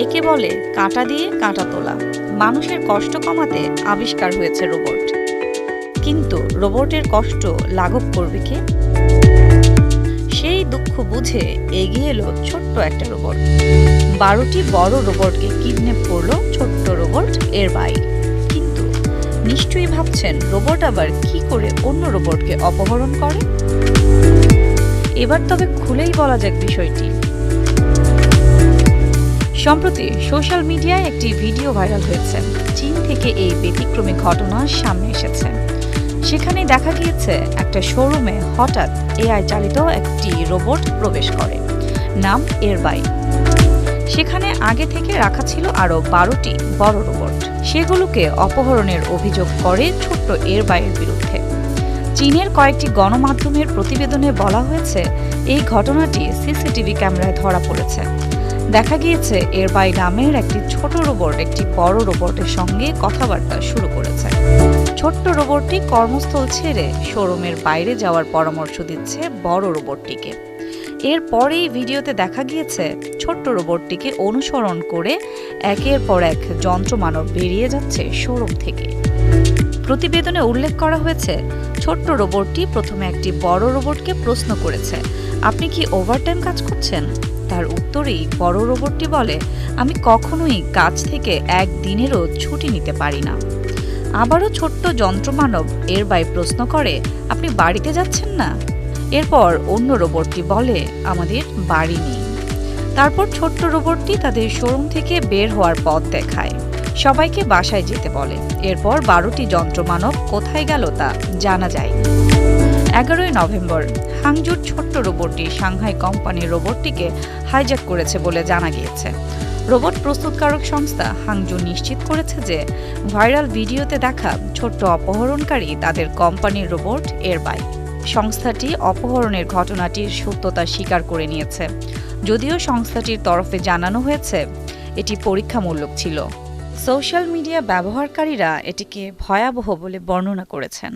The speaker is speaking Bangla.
একে বলে কাঁটা দিয়ে কাঁটা তোলা। মানুষের কষ্ট কমাতে আবিষ্কার হয়েছে রোবট। কিন্তু রোবটের কষ্ট লাঘব করবে কে? সেই দুঃখ বুঝে এগিয়ে এলো ছোট্ট একটা রোবট। 12টি বড় রোবটকে কিডন্যাপ করলো ছোট্ট রোবট এরবাই। কিন্তু নিশ্চয়ই ভাবছেন রোবট আবার কি করে অন্য রোবটকে অপহরণ করে। এবার তবে খুলেই বলা যাক বিষয়টি। সম্প্রতি সোশ্যাল মিডিয়ায় একটি ভিডিও ভাইরাল হয়েছে। চীন থেকে এই ব্যতিক্রমী ঘটনা সামনে এসেছে। সেখানে দেখা গিয়েছে একটা শোরুমে হঠাৎ এআই চালিত একটি রোবট প্রবেশ করে, নাম এরবাই। সেখানে আগে থেকে রাখা ছিল আরও 12টি বড় রোবট। সেগুলোকে অপহরণের অভিযোগ করে ছোট্ট এরবাইয়ের বিরুদ্ধে। চীনের কয়েকটি গণমাধ্যমের প্রতিবেদনে বলা হয়েছে এই ঘটনাটি সিসিটিভি ক্যামেরায় ধরা পড়েছে। দেখা গিয়েছে এরবাই নামের একটি ছোট রোবট একটি বড় রোবটের সঙ্গে কথাবার্তা শুরু করেছে। ছোট্ট রোবটটি কর্মস্থল ছেড়ে শোরুমের বাইরে যাওয়ার পরামর্শ দিচ্ছে বড় রোবটটিকে। এরপরেই ভিডিওতে দেখা গিয়েছে ছোট্ট রোবটটিকে অনুসরণ করে একের পর এক যন্ত্রমানব বেরিয়ে যাচ্ছে শোরুম থেকে। প্রতিবেদনে উল্লেখ করা হয়েছে ছোট্ট রোবটটি প্রথমে একটি বড় রোবটকে প্রশ্ন করেছে, আপনি কি ওভারটাইম কাজ করছেন? তার উত্তরেই বড় রোবটটি বলে, আমি কখনোই কাজ থেকে একদিনেরও ছুটি নিতে পারি না। আবারও ছোট্ট যন্ত্রমানব এরবাই প্রশ্ন করে, আপনি বাড়িতে যাচ্ছেন না? এরপর অন্য রোবটটি বলে, আমাদের বাড়ি নেই। তারপর ছোট্ট রোবটটি তাদের শোরুম থেকে বের হওয়ার পথ দেখায়, সবাইকে বাসায় যেতে বলে। এরপর 12টি যন্ত্রমানব কোথায় গেল তা জানা যায়নি। 11ই নভেম্বর হাংজুর ছোট্ট রোবটটি সাংহাই কোম্পানির রোবটটিকে হাইজ্যাক করেছে বলে জানা গিয়েছে। রোবট প্রস্তুতকারক সংস্থা হাংজু নিশ্চিত করেছে যে ভাইরাল ভিডিওতে দেখা ছোট্ট অপহরণকারী তাদের কোম্পানির রোবট এরবাই। সংস্থাটি অপহরণের ঘটনাটির সত্যতা স্বীকার করে নিয়েছে, যদিও সংস্থাটির তরফে জানানো হয়েছে এটি পরীক্ষামূলক ছিল। সোশ্যাল মিডিয়া ব্যবহারকারীরা এটিকে ভয়াবহ বলে বর্ণনা করেছেন।